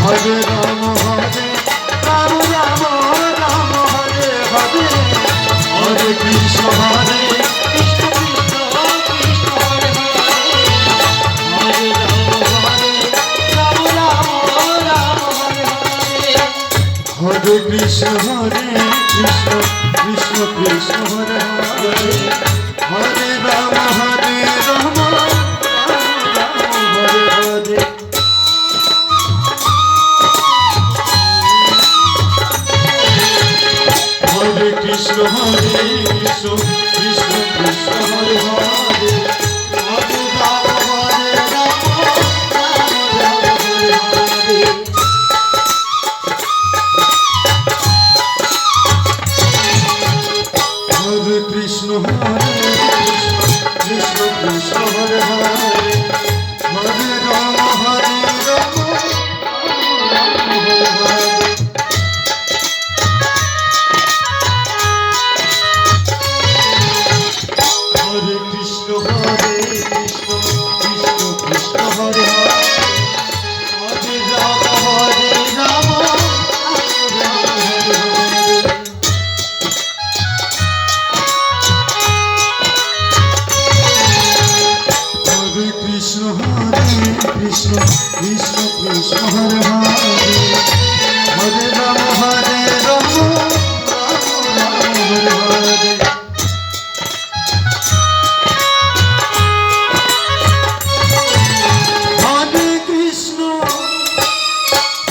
Hare Ram Ram Ram Hare Hare Hare Krishna Krishna Krishna Krishna Hare Hare Hare Ram Ram Ram Hare Hare Hare Krishna Krishna Krishna Krishna Hare Hare Hare Ram Hare Hare Hare Krishna Krishna Krishna Krishna Hare Hare Hare Ram Hare Ram Ram Ram Hare Hare Hare Krishna Krishna Krishna Hare Hare Hare Ram Hare Ram Hare Hare Hare Krishna Krishna Krishna Hare Hare Hare Ram Ram Hare Hare Hare Krishna Krishna Krishna Krishna Hare Hare Hare Ram Ram Hare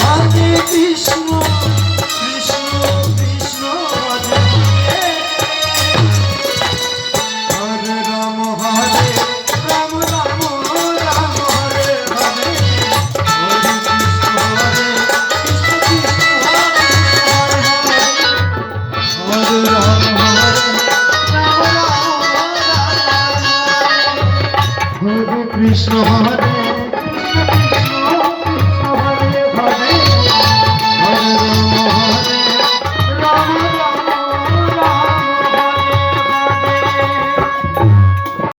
Hare Krishna Krishna Krishna Hare Hare Ram Ram Ram Hare Hare Hare Krishna Hare Ram Hare Krishna Hare